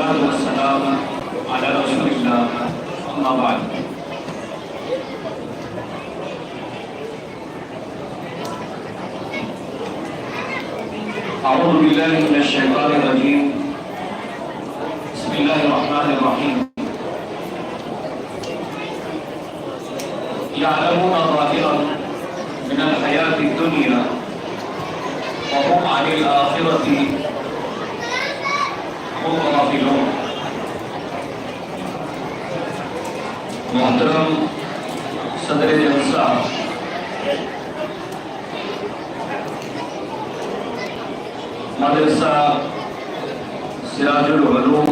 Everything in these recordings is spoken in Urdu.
والصلاة والسلام على رسول الله أما بعد. أعوذ بالله من الشيطان الرجيم. بسم الله الرحمن الرحيم. يعلمون ظاهرا من الحياة الدنيا وهم عن الآخرة هم غافلون. محترم صدر جلسہ، مدرسہ سراج العلوم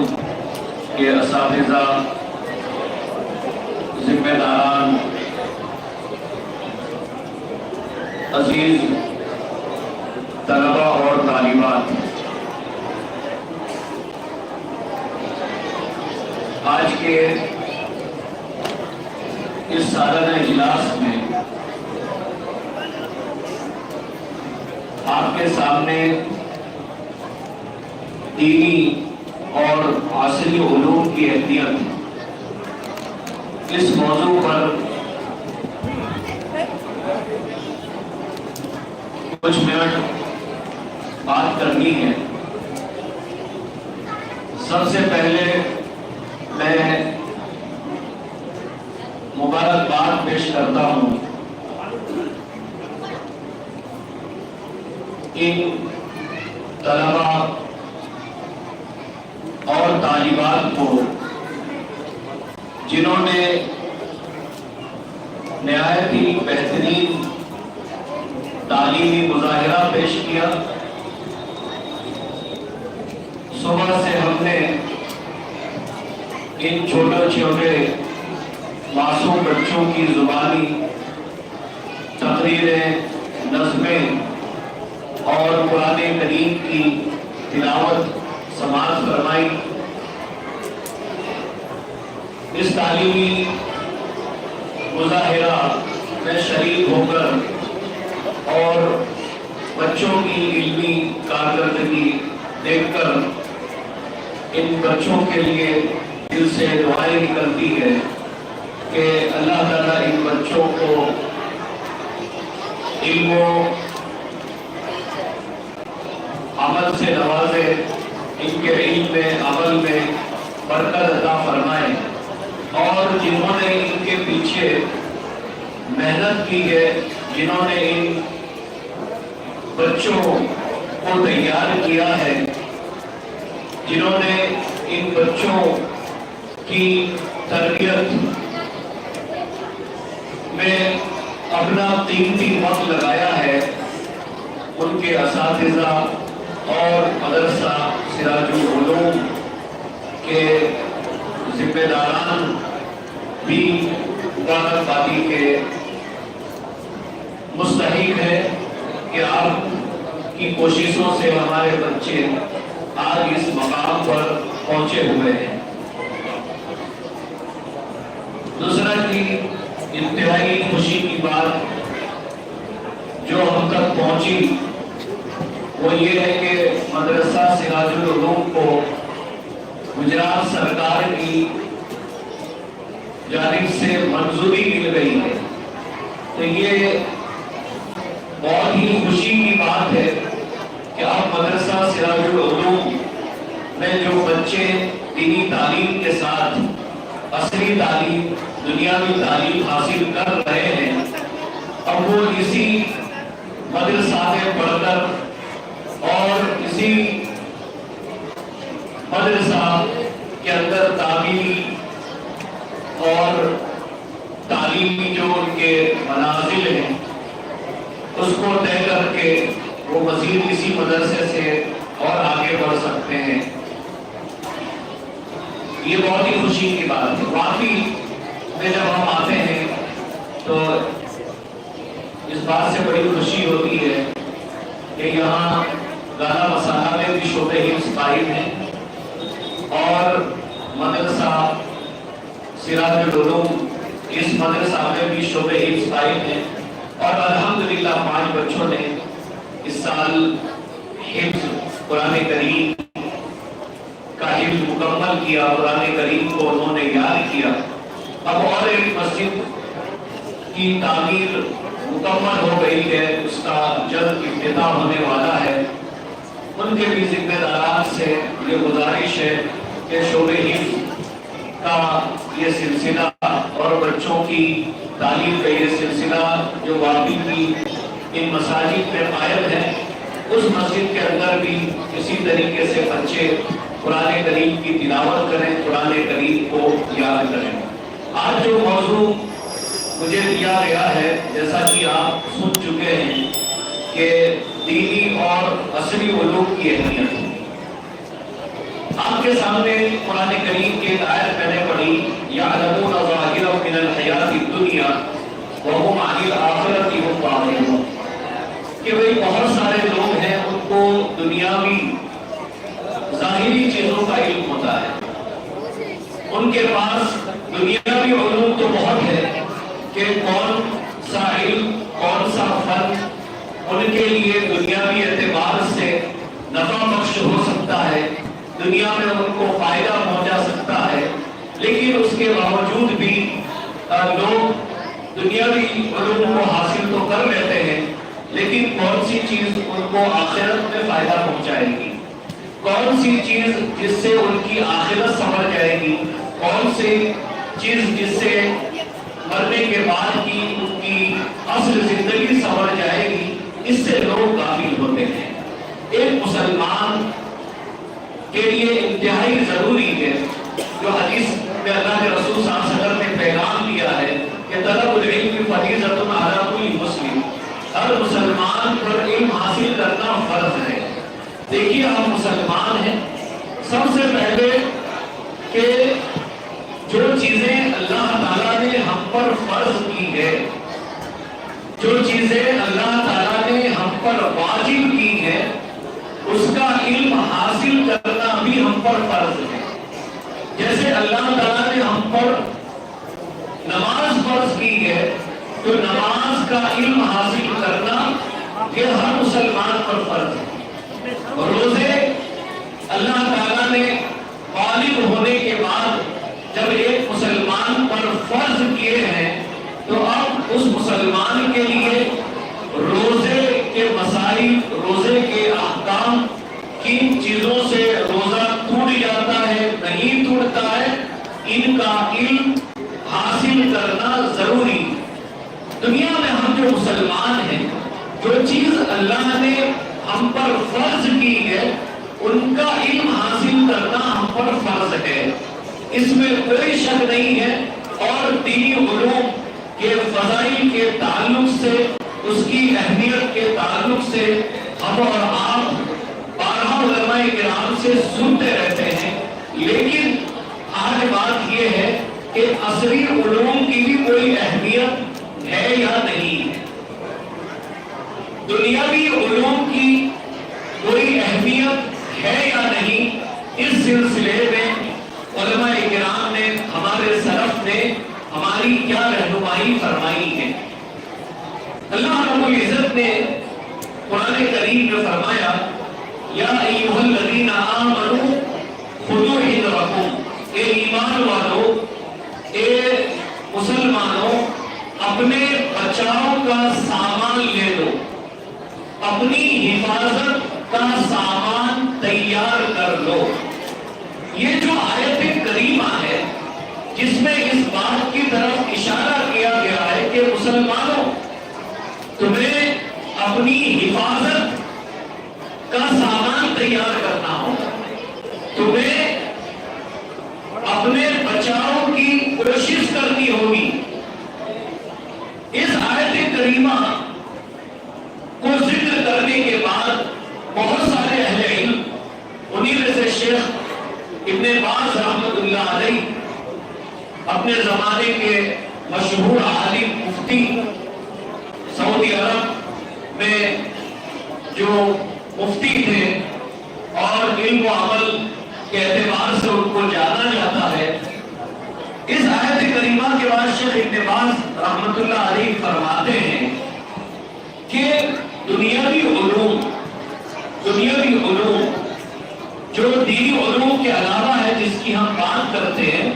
کے اساتذہ، ذمہ داران، عزیز طلبہ اور طالبات، آج کے اس سالانہ اجلاس میں آپ کے سامنے دینی اور عصری علوم کی اہمیت اس موضوع پر کچھ منٹ بات کرنی ہے۔ سب سے پہلے میں مبارکباد پیش کرتا ہوں ان طلبہ اور طالبات کو جنہوں نے نہایت ہی بہترین تعلیمی مظاہرہ پیش کیا۔ صبح سے ہم نے ان چھوٹے چھوٹے معصوم بچوں کی زبانی تقریریں، نظمیں اور قرآن کریم کی تلاوت سماعت فرمائی۔ اس تعلیمی مظاہرہ میں شریک ہو کر اور بچوں کی علمی کارکردگی دیکھ کر ان بچوں کے لیے دل سے دعائیں نکلتی ہے کہ اللہ تعالیٰ ان بچوں کو علم و عمل سے نوازے، ان کے علم میں، عمل میں برکت عطا فرمائے، اور جنہوں نے ان کے پیچھے محنت کی ہے، جنہوں نے ان بچوں کو تیار کیا ہے، جنہوں نے ان بچوں کی تربیت میں اپنا قیمتی وقت لگایا ہے، ان کے اساتذہ اور مدرسہ سراج العلوم کے ذمہ داران بھی مبارکبادی کے مستحق ہے کہ آپ کی کوششوں سے ہمارے بچے آج اس مقام پر پہنچے ہوئے ہیں۔ دوسرا کی انتہائی خوشی کی بات جو ہم تک پہنچی وہ یہ ہے کہ مدرسہ سراج العلوم کو گجرات سرکار کی جانب سے منظوری مل گئی ہے۔ تو یہ بہت ہی خوشی کی بات ہے کہ اب مدرسہ سراج العلوم میں جو بچے دینی تعلیم کے ساتھ عصری تعلیم، دنیاوی تعلیم حاصل کر رہے ہیں، اب وہ اسی مدرسہ میں پڑھ کر اور اسی مدرسہ کے اندر تعلیمی اور تعلیمی جو ان کے منازل ہیں اس کو طے کر کے وہ مزید اسی مدرسے سے اور آگے بڑھ سکتے ہیں۔ یہ بہت ہی خوشی کی بات ہے۔ واقعی میں جب ہم آتے ہیں تو اس بات سے بڑی خوشی ہوتی ہے کہ یہاں گانا مسالہ میں بھی شعبہ حفظ قائم ہیں اور مدرسہ سراج العلوم اس مدرسہ میں بھی شعبہ حفظ قائم ہیں، اور الحمدللہ 5 بچوں نے اس سال حفظ قرآن کریم کا حفظ مکمل کیا، قرآن کریم کو انہوں نے یاد کیا، اب اور ایک مسجد کی تعمیر مکمل ہو گئی ہے، اس کا جلد افتتاح ہونے والا ہے۔ ان کے بھی ذمہ داران سے یہ گزارش ہے کہ شعبہ حفظ کا یہ سلسلہ اور بچوں کی تعلیم کا یہ سلسلہ جو واقعی کی ان مساجد میں قائم ہے، اس مسجد کے اندر بھی اسی طریقے سے بچے قرآن کریم کی تلاوت کریں، قرآن کریم کو یاد کریں۔ آج جو موضوع مجھے دیا گیا ہے، جیسا کہ آپ سن چکے ہیں کہ دینی اور عصری علوم کی اہمیت۔ آپ کے سامنے قرآن کریم کی ایک آیت میں نے پڑھی، یعلمون ظاہرا من الحیات الدنیا وہم عن الآخرۃ ہم غافلون، کہ وہ بہت سارے لوگ ہیں ان کو دنیاوی ظاہری چیزوں کا علم ہوتا ہے، ان کے پاس دنیاوی علوم تو بہت ہے کہ کون سا علم، کون سا فن ان کے لیے دنیاوی اعتبار سے نفع بخش ہو سکتا ہے، دنیا میں ان کو فائدہ پہنچا سکتا ہے، لیکن اس کے باوجود بھی لوگ دنیاوی علوم کو حاصل تو کر لیتے ہیں، لیکن کون سی چیز ان کو آخرت میں فائدہ پہنچائے گی، کون سی چیز جس سے ان کی آخرت سنور جائے گی، کون سی چیز جس سے مرنے کے بعد کی ان کی اصل زندگی سنور جائے گی، اس سے لوگ غافل ہوتے ہیں۔ ایک مسلمان کے لیے انتہائی ضروری ہے، جو حدیث میں اللہ کے رسول صلی اللہ علیہ وسلم نے پیغام دیا ہے کہ طلب العلم فریضۃ علی کل مسلم، ہر مسلمان پر علم حاصل کرنا فرض ہے۔ دیکھیے ہم مسلمان ہیں، سب سے پہلے کہ جو چیزیں اللہ تعالیٰ نے ہم پر فرض کی ہے، جو چیزیں اللہ تعالیٰ نے ہم پر واجب کی ہے، اس کا علم حاصل کرنا بھی ہم پر فرض ہے۔ جیسے اللہ تعالیٰ نے ہم پر نماز فرض کی ہے، تو نماز کا علم حاصل کرنا یہ ہر مسلمان پر فرض ہے۔ روزے اللہ تعالیٰ نے بالغ ہونے کے بعد جب ایک مسلمان پر فرض کیے ہیں، تو اب اس مسلمان کے لیے روزے کے مسائل، روزے کے احکام، کن چیزوں سے روزہ ٹوٹ جاتا ہے، نہیں ٹوٹتا ہے، ان کا علم حاصل کرنا ضروری۔ دنیا میں ہم جو مسلمان ہیں، جو چیز اللہ نے ہم پر فرض کی ہے، ان کا علم حاصل کرنا ہم پر فرض ہے، اس میں کوئی شک نہیں ہے۔ اور دینی علوم کے فضائل کے تعلق سے، اس کی اہمیت کے تعلق سے ہم اور آپ بارہا علماء کرام سے سنتے رہتے ہیں، لیکن آج بات یہ ہے کہ عصری علوم کی بھی کوئی اہمیت ہے یا نہیں ہے، دنیاوی علوم کی کوئی اہمیت ہے یا نہیں، اس سلسلے میں علماء کرام نے، ہمارے سلف نے ہماری کیا رہنمائی فرمائی ہے۔ اللہ رب العزت نے قرآن کریم میں فرمایا، یا ایھا الذین آمنوا خذوا حذرکم، اے ایمان والو، اے مسلمانوں، اپنے بچاؤ کا سامان لے لو، اپنی حفاظت کا سامان تیار کر لو۔ یہ جو آیت کریمہ ہے، جس میں اس بات کی طرف اشارہ کیا گیا ہے کہ مسلمانوں، تمہیں اپنی حفاظت کا سامان تیار کرنا ہوگا، تمہیں اپنے بچاؤ کی کوشش کرنی ہوگی۔ اس آیت کریمہ کو ذکر کرنے کے بعد بہت سارے اہل علم، انہی میں سے شیخ ابن باز رحمۃ اللہ علیہ، اپنے زمانے کے مشہور عالم مفتی، سعودی عرب میں جو مفتی تھے اور علم و عمل کے اعتبار سے ان کو جانا جاتا ہے، اس آیت کریمہ کے بعد شیخ ابن باز رحمۃ اللہ علیہ فرماتے ہیں کہ دنیاوی علوم جو دینی علوم کے علاوہ ہے جس کی ہم بات کرتے ہیں،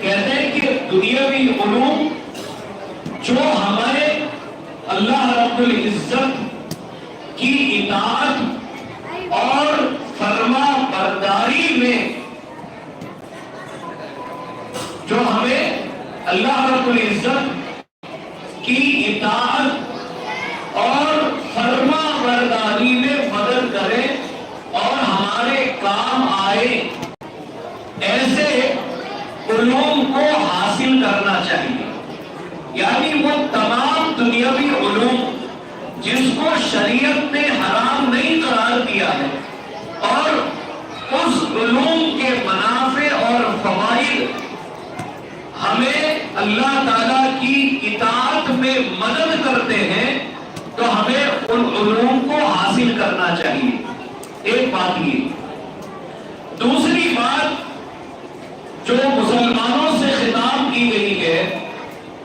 کہتے ہیں کہ دنیاوی علوم جو ہمارے اللہ رب العزت کی اطاعت اور فرما برداری میں، جو ہمیں اللہ رب العزت کی اطاعت اور فرما برداری میں مدد کرے اور ہمارے کام آئے، ایسے علوم کو حاصل کرنا چاہیے۔ یعنی وہ تمام دنیاوی علوم جس کو شریعت نے حرام نہیں قرار دیا ہے اور اس علوم کے منافع اور فوائد ہمیں اللہ تعالیٰ کی اطاعت میں مدد کرتے ہیں، تو ہمیں ان علوم کو حاصل کرنا چاہیے۔ ایک بات یہ۔ دوسری بات جو مسلمانوں سے خطاب کی گئی ہے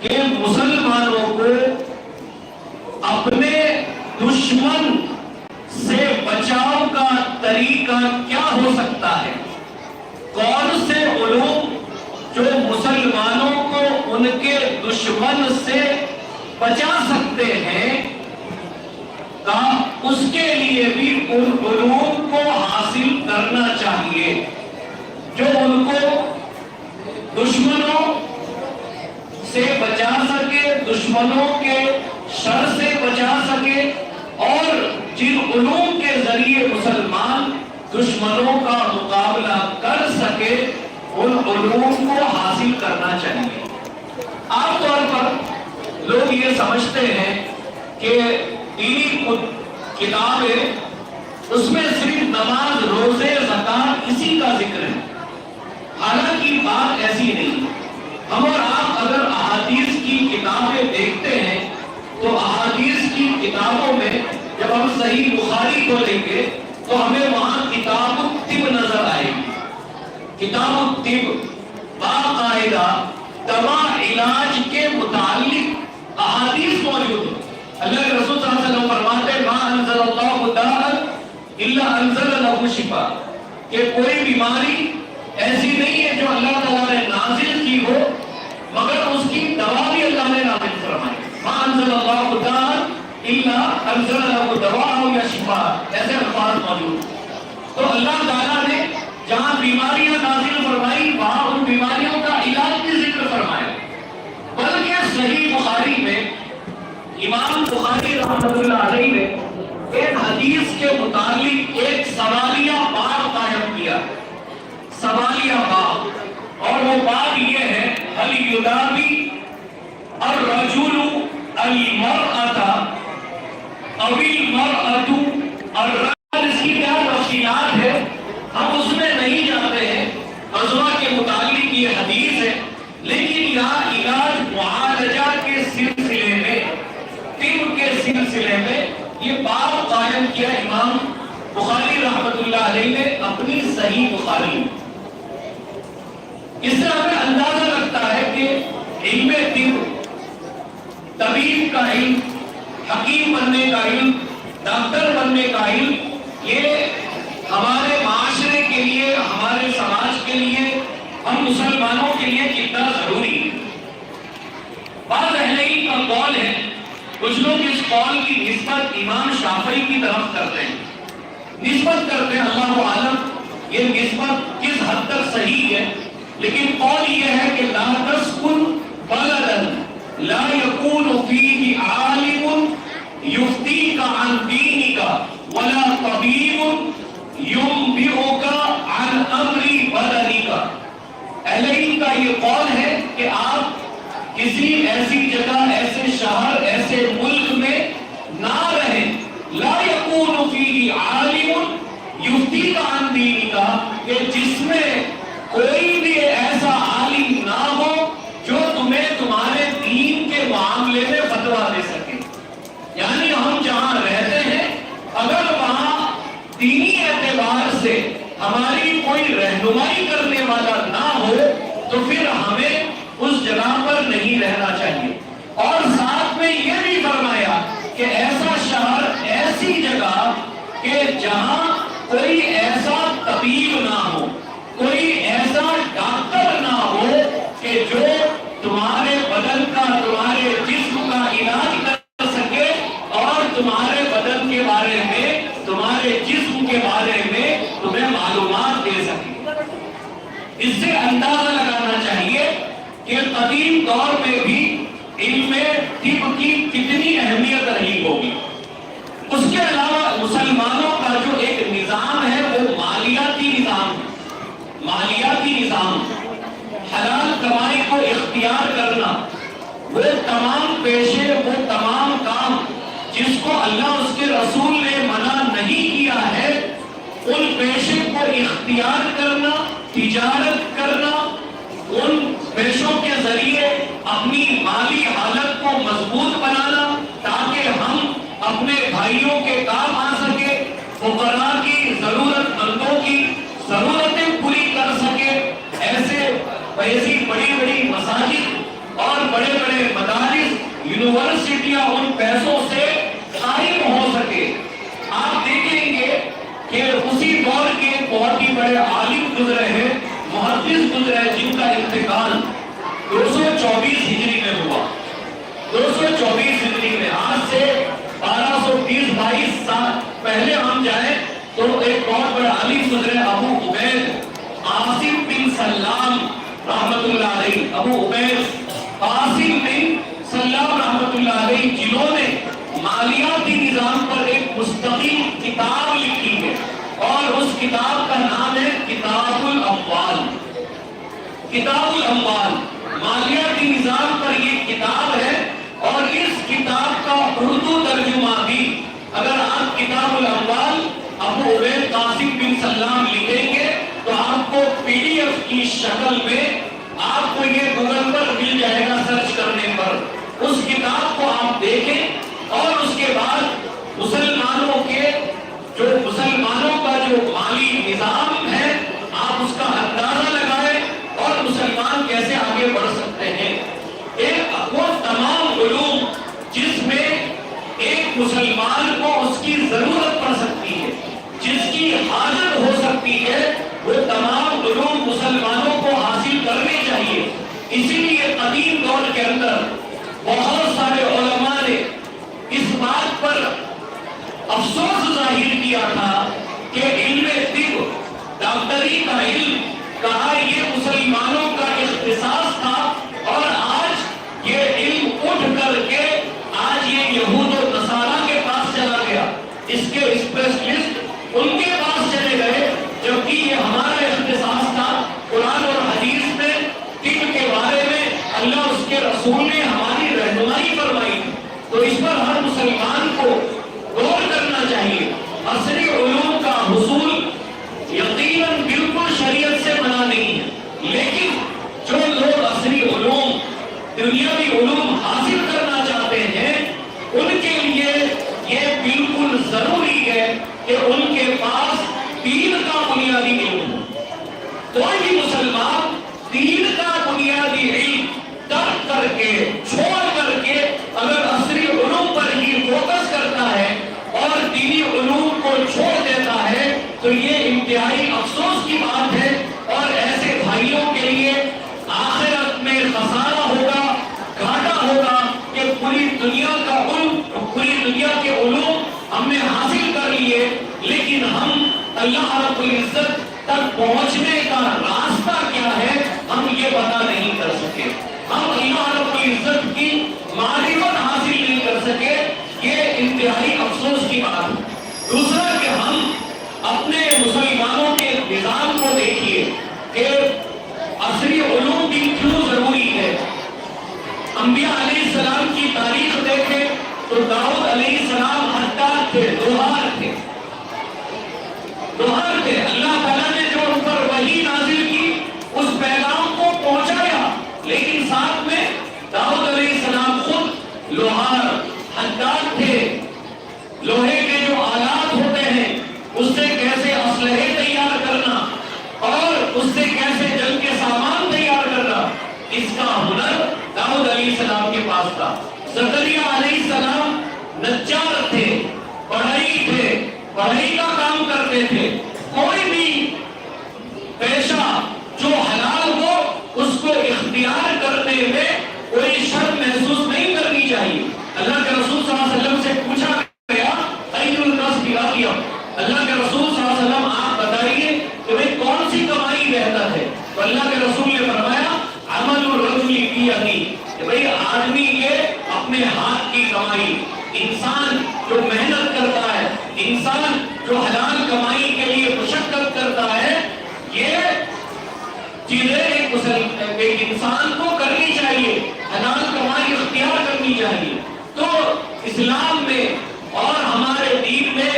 کہ مسلمانوں کو اپنے دشمن سے بچاؤ کا طریقہ کیا ہو سکتا ہے، کون سے علوم جو مسلمانوں کو ان کے دشمن سے بچا سکتے ہیں، اس کے لیے بھی ان علوم کو حاصل کرنا چاہیے جو ان کو دشمنوں سے بچا سکے، دشمنوں کے شر سے بچا سکے، اور جن علوم کے ذریعے مسلمان دشمنوں کا مقابلہ کر سکے، ان علوم کو حاصل کرنا چاہیے۔ عام طور پر لوگ یہ سمجھتے ہیں کہ دینی کتابیں اس میں صرف نماز، روزے، زکوٰۃ اسی کا ذکر ہے، حالانکہ بات ایسی نہیں۔ ہم اور آپ اگر احادیث کی کتابیں دیکھتے ہیں تو احادیث کی کتابوں میں جب ہم صحیح بخاری کو لیں گے تو ہمیں وہاں کتاب الطب نظر آئے گی۔ کتاب الطب باقاعدہ دوا علاج کے متعلق احادیث موجود ہے۔ اللہ کے رسول صلی اللہ علیہ وسلم فرماتے ہیں ما انزل اللہ داء الا انزل له شفاء، کہ کوئی بیماری ایسی نہیں ہے جو اللہ تعالیٰ نے نازل کی ہو مگر اس کی دوا بھی اللہ نے نازل فرمائی۔ ما انزل اللہ داء الا انزل له دواء یا شفاء، ایسے الفاظ موجود۔ تو اللہ تعالیٰ نے جہاں بیماریاں نازل فرمائی وہاں ان بیماریوں کا علاج بھی ذکر فرمایا۔ بلکہ صحیح بخاری میں امام بخاری رحمۃ اللہ علیہ نے ایک حدیث کے متعلق ایک سوالیہ باب قائم کیا، سوالیہ باب، اور وہ باب یہ ہے هل يداوي الرجل المرأة او المرأة الرجل، اس کی کیا تفصیلات ہے ہم اس میں نہیں جانتے ہیں، غزوہ کے متعلق یہ حدیث ہے، لیکن یہاں علاج معالجہ کے سلسلے میں، طب کے سلسلے میں یہ باب قائم کیا امام بخاری رحمۃ اللہ علیہ نے اپنی صحیح بخاری میں۔ اس سے ہمیں اندازہ لگتا ہے کہ علم طب، طبیب کا علم، حکیم بننے کا علم، ڈاکٹر بننے کا علم، یہ ہمارے معاشرے کے لیے، ہمارے سماج کے لیے، ہم مسلمانوں کے لیے کتنا ضروری ہے۔ بعض اہل علم کا قول ہے، کچھ لوگ اس قول کی نسبت امام شافعی کی طرف کرتے ہیں، نسبت کرتے ہیں، اللہ عالم یہ نسبت کس حد تک صحیح ہے، لیکن قول یہ ہے کہ لا تسکن بلدا لا یکون فیہ عالم یفتیک عن دینک ولا طبیب ینبئک عن امر بدنک۔ اہل علم کا یہ قول ہے کہ آپ کسی ایسی جگہ، ایسے شہر، ایسے ملک میں نہ رہیں، لا یکون فیہ عالم یفتیک عن دینک، کہ جس میں کوئی بھی ایسا عالم نہ ہو جو تمہیں تمہارے دین کے معاملے میں فتویٰ دے سکے۔ یعنی ہم جہاں رہتے ہیں اگر وہاں دینی اعتبار سے ہماری کوئی رہنمائی کرنے والا نہ ہو تو پھر ہمیں اس جگہ پر نہیں رہنا چاہیے۔ اور ساتھ میں یہ بھی فرمایا کہ ایسا شہر، ایسی جگہ کہ جہاں کوئی ایسا طبیب ایسا ڈاکٹر نہ ہو کہ جو تمہارے بدن کا تمہارے جسم کا علاج کر سکے اور تمہارے بدن کے بارے میں تمہارے جسم کے بارے میں تمہیں معلومات دے سکے۔ اس سے اندازہ لگانا چاہیے کہ قدیم دور میں بھی علم طب کی کتنی اہمیت رہی ہوگی۔ اس کے علاوہ مسلمانوں کا جو ایک نظام ہے وہ مالیاتی نظام ہے۔ مالیاتی نظام، حلال کمائی کو اختیار کرنا، وہ تمام پیشے، وہ تمام کام جس کو اللہ اس کے رسول نے منع نہیں کیا ہے، ان پیشے کو اختیار کرنا، تجارت کرنا، ان پیشوں کے ذریعے اپنی مالی حالت کو مضبوط بنانا تاکہ ہم اپنے بھائیوں کے کام آ سکے، فقراء کی، ضرورت مندوں کی ضرورتیں پوری کر سکے، ایسی بڑی بڑی مساجد اور بڑے بڑے مدارس، یونیورسٹیاں ان پیسوں سے قائم ہو سکے۔ آپ دیکھیں گے کہ اسی دور کے بہت ہی بڑے عالم گزرے ہیں، محدث گزرے ہیں، جن کا انتقال 224 ہجری میں ہوا۔ 224 ہجری میں، آج سے 1220-22 سال پہلے ہم جائیں تو ایک بہت بڑا عالم گزرے، ابو عبید قاسم بن سلام رحمت اللہ علیہ۔ ابو عبید قاسم بن سلام رحمت اللہ علیہ، جنہوں نے مالیاتی نظام پر ایک مستقل کتاب لکھی ہے اور اس کتاب کا نام ہے کتاب الاموال۔ کتاب الاموال مالیاتی نظام پر یہ کتاب ہے، اور اس کتاب کا اردو ترجمہ بھی اگر آپ کتاب الاموال ابو عبید قاسم بن سلام لکھیں گے تو آپ کو PDF کی شکل میں آپ کو یہ گوگل پر مل جائے گا سرچ کرنے پر۔ اس کتاب کو آپ دیکھیں اور اس کے بعد مسلمانوں کا جو مالی نظام ہے آپ اس کا اندازہ لگائیں اور مسلمان کیسے آگے بڑھ سکتے ہیں۔ وہ تمام علوم جس میں ایک مسلمان کو اس کی ضرورت پڑ سکتی ہے، جس کی حاجت ہو سکتی ہے، وہ تمام علوم مسلمانوں کو حاصل کرنے چاہیے۔ اسی لیے قدیم دور کے اندر بہت سارے علماء نے اس بات پر افسوس ظاہر کیا تھا کہ علم طب، ڈاکٹری کا علم کہا یہ مسلمانوں کا اختصاص تھا، اور آج یہ علم اٹھ کر کے آج یہ یہود و نصارہ کے پاس چلا گیا، اس کے اسپیشلسٹ ان کے پاس چلے گئے، جبکہ یہ ہمارا اختصاص تھا۔ قرآن اور حدیث میں طب کے بارے میں اللہ اس کے رسول نے ہماری رہنمائی فرمائی، تو اس پر ہر مسلمان کو غور کرنا چاہیے۔ عصری علوم کا حصول یقیناً بالکل شریعت سے منع نہیں ہے، لیکن جو لوگ عصری علوم، دنیاوی علوم حاصل کرنا چاہتے ہیں ان کے لیے یہ بالکل ضروری ہے کہ ان کے پاس دین کا بنیادی علم ہو۔ کوئی بھی مسلمان دین کا بنیادی علم ترک کر کے، چھوڑ کر کے اگر عصری علوم پر ہی فوکس کرتا ہے اور دینی علوم کو چھوڑ دیتا ہے تو یہ انتہائی افسوس کی بات ہے، اور ایسے بھائیوں کے لیے آخرت میں خسارہ ہوگا، گھاٹا ہوگا کہ پوری دنیا کا علم، پوری دنیا کے علوم ہم نے حاصل کر لیے، لیکن ہم اللہ رب العزت تک پہنچنے کا راستہ کیا ہے ہم یہ پتہ نہیں کر سکے، ہم اللہ رب العزت کی معرفت حاصل نہیں کر سکے، یہ انتہائی افسوس کی بات ہے۔ دوسرا کہ ہم اپنے مسلمانوں کے نظام کو دیکھیے کہ عصری علوم بھی کیوں ضروری ہے۔ انبیاء علیہ السلام کی تاریخ دیکھیں تو داؤد علیہ السلام حداد تھے، دوہار تھے۔ اللہ تعالیٰ نے جو ان پر وحی نازل کی اس پیغام کو پہنچایا، لیکن ساتھ میں داؤد علیہ السلام خود لوہار، حداد تھے۔ لوہے کے جو آلات ہوتے ہیں اس سے کیسے اسلحے تیار کرنا اور اس سے کیسے جنگ کے سامان تیار کرنا، اس کا ہنر داؤد علیہ السلام کے پاس تھا۔ زکریا علیہ السلام نجار تھے، پڑھائی تھے، جو محنت کرتا ہے، انسان جو حلال کمائی کے لیے مشقت کرتا ہے، یہ چیزیں ایک انسان کو کرنی چاہیے، حلال کمائی اختیار کرنی چاہیے۔ تو اسلام میں اور ہمارے دین میں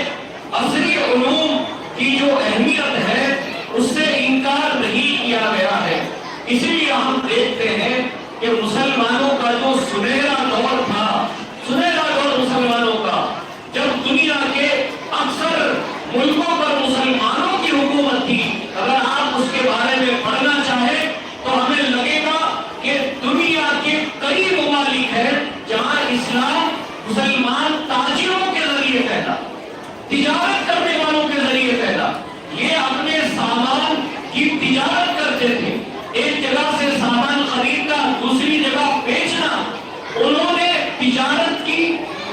عصری علوم کی جو اہمیت ہے اس سے انکار نہیں کیا گیا ہے۔ اسی لیے ہم دیکھتے ہیں کہ مسلمانوں کا جو سنہرا دور تھا، سنہرا دور مسلمانوں کا، جب دنیا کے اکثر ملکوں پر مسلمانوں کی حکومت تھی، اگر آپ اس کے بارے میں پڑھنا چاہیں تو ہمیں لگے گا کہ دنیا کے کئی ممالک ہیں جہاں اسلام مسلمان تاجروں کے ذریعے پھیلا، تجارت کرنے والوں کے ذریعے پھیلا۔ یہ اپنے سامان کی تجارت کرتے تھے، ایک جگہ سے سامان خرید کر دوسری جگہ بیچنا، انہوں نے تجارت کی،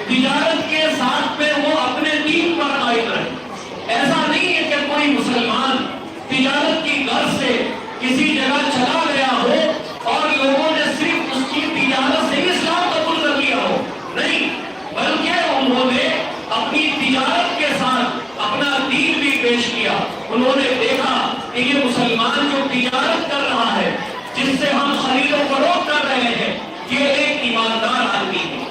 تجارت کے ساتھ میں وہ اپنے دین پر قائم رہے۔ ایسا نہیں ہے کہ کوئی مسلمان تجارت کی غرض سے کسی جگہ چلا گیا ہو اور لوگوں نے صرف اس کی تجارت سے اسلام قبول کر لیا ہو، نہیں، بلکہ انہوں نے اپنی تجارت کے ساتھ اپنا دین بھی پیش کیا۔ انہوں نے دیکھا کہ یہ مسلمان جو تجارت کر رہا ہے، جس سے ہم خرید و فروخت کر رہے ہیں، یہ ایک ایماندار آدمی ہے،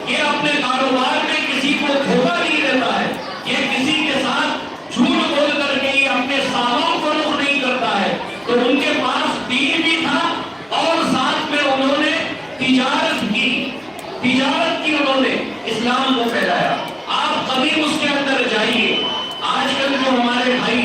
یہ اپنے کاروبار میں کسی کو دھوکہ نہیں دیتا ہے، یہ کسی کے ساتھ جھوٹ بول کر کے یہ اپنے سامان فروخت نہیں کرتا ہے۔ تو ان کے پاس دین بھی تھا اور ساتھ میں انہوں نے تجارت کی، تجارت کی انہوں نے اسلام کو پھیلایا۔ آپ کبھی اس کے اندر جائیے، آج کل جو ہمارے بھائی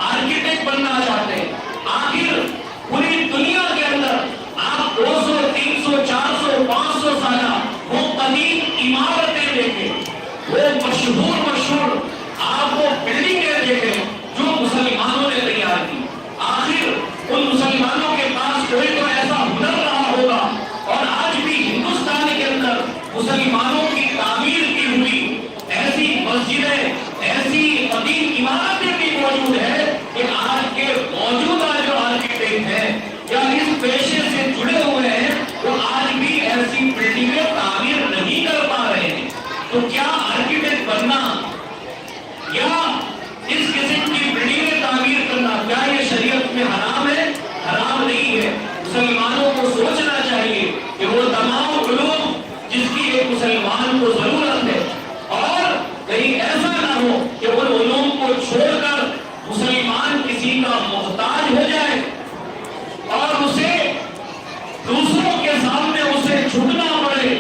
آرکیٹیکٹ بننا چاہتے ہیں، آخر پوری دنیا کے اندر آپ 200 300 400 500 سالہ وہ قدیم عمارتیں دیکھیں، وہ مشہور آپ وہ بلڈنگیں دیکھیں جو مسلمانوں نے تیار کی۔ آخر ان مسلمانوں کے پاس کوئی تو ایسا ہنر رہا ہوگا، اور آج بھی ہندوستان کے اندر مسلمانوں کی تعمیر کی ہوئی ایسی مسجدیں، ایسی قدیم عمارتیں بھی موجود ہیں کہ آج کے موجودہ جو آرکیٹیکٹ ہیں یا اس پیشے سے جڑے ہوئے ہیں، وہ آج بھی ایسی بلڈنگیں تعمیر نہیں کر پا رہے ہیں۔ تو کیا آرکیٹیکٹ بننا یا اس قسم کی بلڈنگیں تعمیر کرنا، کیا یہ شریعت میں حرام ہے؟ حرام نہیں ہے۔ مسلمانوں کو سوچنا چاہیے کہ وہ تمام علوم جس کی ایک مسلمان کو ضرورت ہے، اور کہیں ایسا نہ ہو کہ ان علوم کو چھوڑ کر مسلمان کسی کا محتاج ہو جائے اور اسے دوسروں کے سامنے اسے جھکنا پڑے۔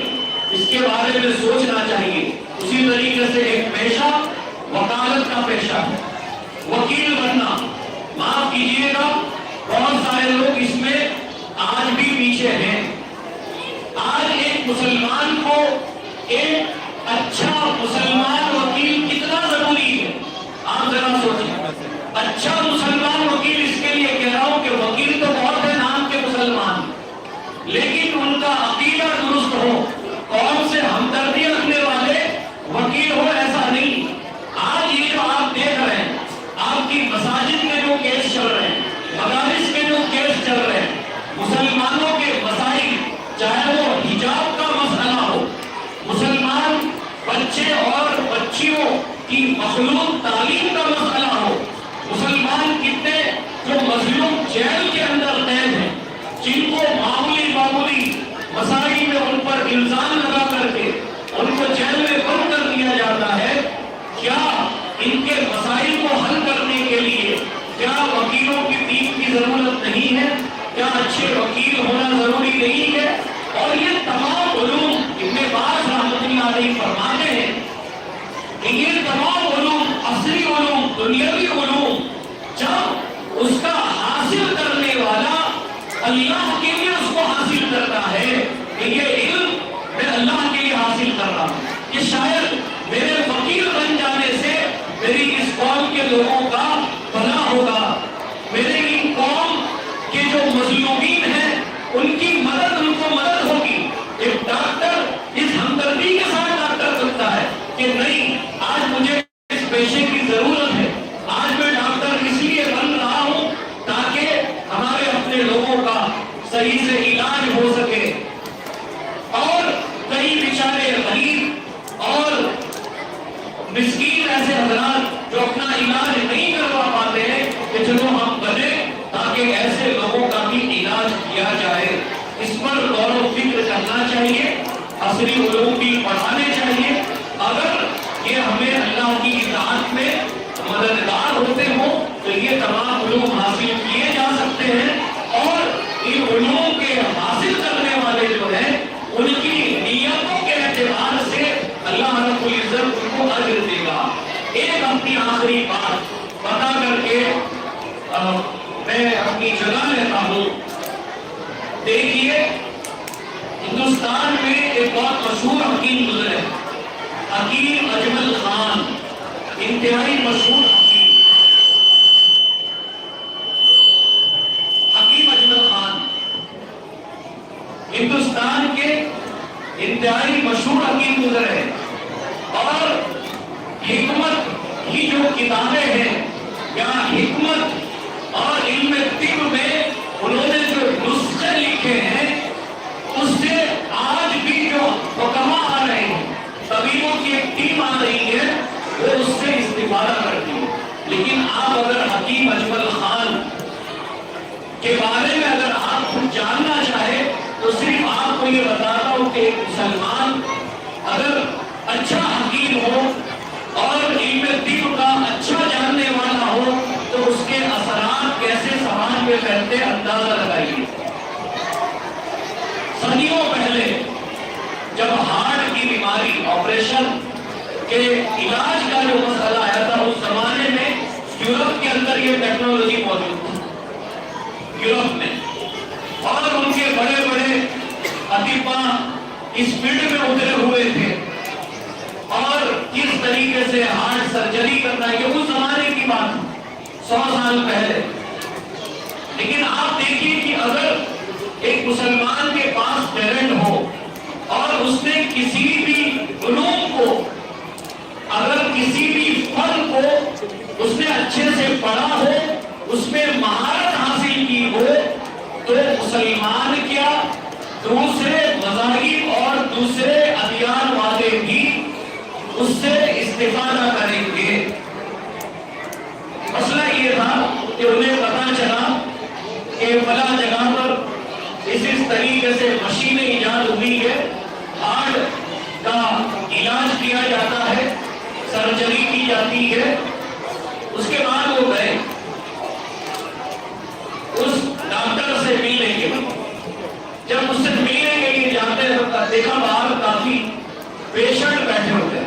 اس کے بارے میں سوچنا چاہیے۔ اسی طریقے سے ایک پیشہ وکالت کا پیشہ ہے، وکیل بننا، معاف کیجیے گا بہت سارے لوگ اس میں آج بھی پیچھے ہیں۔ آج ایک مسلمان کو ایک اچھا مسلمان وکیل کتنا ضروری ہے، آپ ذرا سوچیں۔ اچھا مسلمان وکیل، اس کے لیے کہہ رہا ہوں کہ وکیل تو بہت ہے نام کے مسلمان، لیکن ان کا عقیدہ درست ہو، قوم سے ہمدردی رکھنے والے وکیل ہو، ایسا نہیں۔ آج یہ جو آپ دیکھ رہے ہیں، آپ کی مساجد میں جو کیس چل رہے ہیں، مدارس میں جو کیس چل رہے ہیں، مسلمانوں کے مسائل، چاہے وہ حجاب کا مسئلہ ہو، مسلمان بچے اور بچیوں کی مخلوط تعلیم کا مسئلہ ہو، مسلمان کتنے جو مظلوم جیل کے اندر قید ہیں، جن کو معمولی مسائل میں ان پر الزام لگا کر کے ان کو جیل میں بند کر دیا جاتا ہے، کیا ان کے مسائل کو حل کرنے کے لیے کیا وکیلوں کی ٹیم کی ضرورت نہیں ہے؟ کیا اچھے وکیل ہونا ضروری نہیں ہے؟ اور یہ تمام علوم ابن باز رحمۃ اللہ علیہ فرماتے ہیں کہ یہ تمام علوم، عصری علوم، دنیاوی علوم، جب اس کا حاصل کرنے والا اللہ کے لیے اس کو حاصل کرتا ہے کہ یہ علم میں اللہ کے لیے حاصل کر رہا ہوں، کہ شاید میرے وکیل بن جانے سے میری اس قوم کے لوگوں کا بھلا ہوگا، میرے ان قوم کے جو مظلومین ہیں ان کی مدد، ان کو مدد ہوگی۔ ایک ڈاکٹر اس ہمدردی کے ساتھ ڈاکٹر کرتا ہے کہ نہیں، آج مجھے اس پیشے کی ضرورت ہے، آج میں ڈاکٹر اس لیے بن رہا ہوں تاکہ ہمارے اپنے لوگوں کا صحیح سے علاج ہو سکے۔ اور کئی بیچارے غریب اور پر غور و فکر کرنا چاہیے، عصری علوم بھی پڑھانے چاہیے، اگر یہ ہمیں اللہ کی اطاعت میں مددگار ہوتے ہوں تو یہ تمام علوم حاصل کیے جا سکتے ہیں، اور ان علوم کے حاصل کرنے والے جو ہیں ان کی نیتوں کے اعتبار سے اللہ رب العزت ان کو اجر دے گا۔ ایک اپنی آخری بات بتا کر کے میں اپنی جگہ لیتا ہوں۔ دیکھیے، ہندوستان میں ایک بہت مشہور حکیم گزرے، حکیم اجمل خان، انتہائی مشہور حکیم اجمل خان، ہندوستان کے انتہائی مشہور حکیم گزرے، اور حکمت کی جو کتابیں ہیں یا حکمت اور علم طب میں انہوں نے جو نسخے لکھے ہیں، اس سے آج بھی جو حکما آ رہے ہیں، طبیبوں کی ایک ٹیم آ رہی ہے، وہ اس سے استفادہ کرتی ہے۔ لیکن آپ اگر حکیم اجمل خان کے بارے میں اگر آپ کچھ جاننا چاہے تو صرف آپ کو یہ بتاتا ہوں کہ ایک مسلمان اگر اچھا حکیم ہو اور علم طب کا اچھا جاننے والا ہو تو اس کے اثرات کیسے سماج میں پھیلتے ہیں اندازہ لگائیے۔ صدیوں پہلے جب ہارٹ کی بیماری، آپریشن کے علاج کا جو مسئلہ آیا تھا، اس زمانے میں یورپ کے اندر یہ ٹیکنالوجی موجود تھی، یورپ میں، اور ان کے بڑے بڑے اطباء اس فیلڈ میں اترے ہوئے تھے، اور کس طریقے سے ہارٹ سرجری کرنا ہے، یہ اس زمانے کی بات 100 سال پہلے۔ لیکن آپ دیکھیے کہ اگر ایک مسلمان کے پاس ٹیلنٹ ہو اور اس نے کسی بھی علوم کو، اگر کسی بھی فن کو اس نے اچھے سے پڑھا ہو، اس میں مہارت حاصل کی ہو، تو مسلمان کیا دوسرے مذاہب اور دوسرے ادیان والے بھی اس سے استفادہ کریں گے۔ مسئلہ یہ تھا کہ انہیں پتا چلا کہ فلاں جگہ پر اس طریقے سے مشینیں ایجاد ہوئی ہے، ہارٹ کا علاج کیا جاتا ہے، سرجری کی جاتی ہے۔ اس کے بعد وہ گئے اس ڈاکٹر سے ملنے کے لیے، جب اس سے ملنے کے لیے جاتے ہیں تو دیکھا باہر کافی پیشنٹ بیٹھے ہوئے،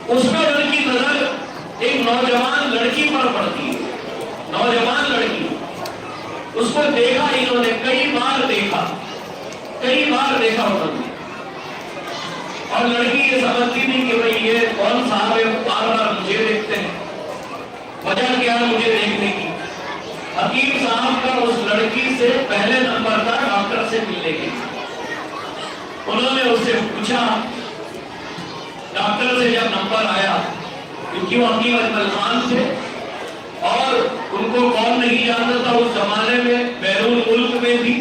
اس میں ان کی نظر ایک نوجوان لڑکی پر پڑتی ہے، نوجوان لڑکی، اس کو دیکھا انہوں نے، کئی بار دیکھا انہوں نے، اور لڑکی یہ سمجھتی تھی کہ بھئی یہ کون صاحب ہے، بار بار مجھے دیکھتے ہیں، وجہ کیا ہے مجھے دیکھنے کی۔ حکیم صاحب کا اس لڑکی سے پہلے نمبر تھا ڈاکٹر سے ملنے کے، انہوں نے اس سے پوچھا، ڈاکٹر سے جب نمبر آیا، کیونکہ وہ حکیم اجمل خان تھے اور ان کو کون نہیں جانتا تھا اس زمانے میں، بیرون ملک میں بھی،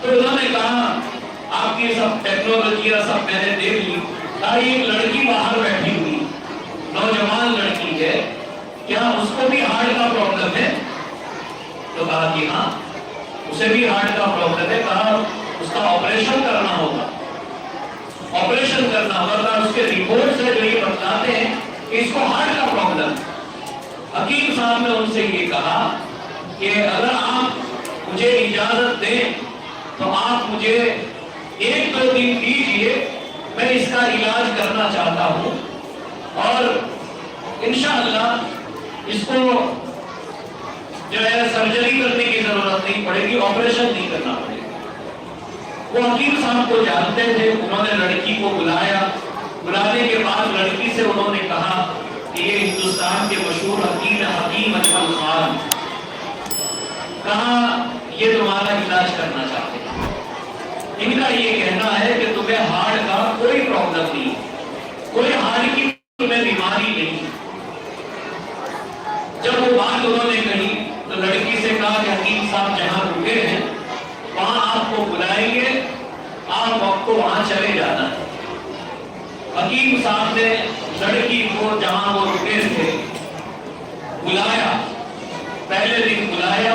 تو انہوں نے کہا آپ کی سب ٹیکنالوجی سب میں نے دیکھ لی، ایک لڑکی باہر بیٹھی ہوئی، نوجوان لڑکی ہے، کیا اس کو بھی ہارٹ کا پرابلم ہے؟ تو کہا کہ ہاں اسے بھی ہارٹ کا پرابلم ہے۔ کہا اس کا آپریشن کرنا ہوگا، اس کے رپورٹ سے جو یہ بتاتے ہیں کہ اس کو ہارٹ کا پرابلم۔ حکیم صاحب نے ان سے یہ کہا کہ اگر آپ مجھے اجازت دیں تو آپ مجھے 1-2 دن دیجئے، میں اس کا علاج کرنا چاہتا ہوں، اور انشاءاللہ اس کو جو ہے سرجری کرنے کی ضرورت نہیں پڑے گی، آپریشن نہیں کرنا پڑے گا۔ وہ حکیم صاحب کو جانتے تھے، انہوں نے لڑکی کو بلایا، بلانے کے بعد لڑکی سے انہوں نے کہا کہ یہ ہندوستان کے مشہور حکیم ہے، حکیم اجمل خان، کہا یہ تمہارا علاج کرنا چاہتے ہیں۔ ان کا یہ کہنا ہے کہ تمہیں ہارٹ کا کوئی پرابلم نہیں، کوئی ہارٹ کی تمہیں بیماری نہیں۔ جب وہ بات انہوں نے کہی تو لڑکی سے کہا کہ حکیم صاحب جہاں رکے ہیں وہاں آپ کو بلائیں گے، آپ وقت کو وہاں چلے جانا ہے۔ حکیم صاحب نے لڑکی کو جہاں وہ رکے تھے بلایا، پہلے دن بلایا،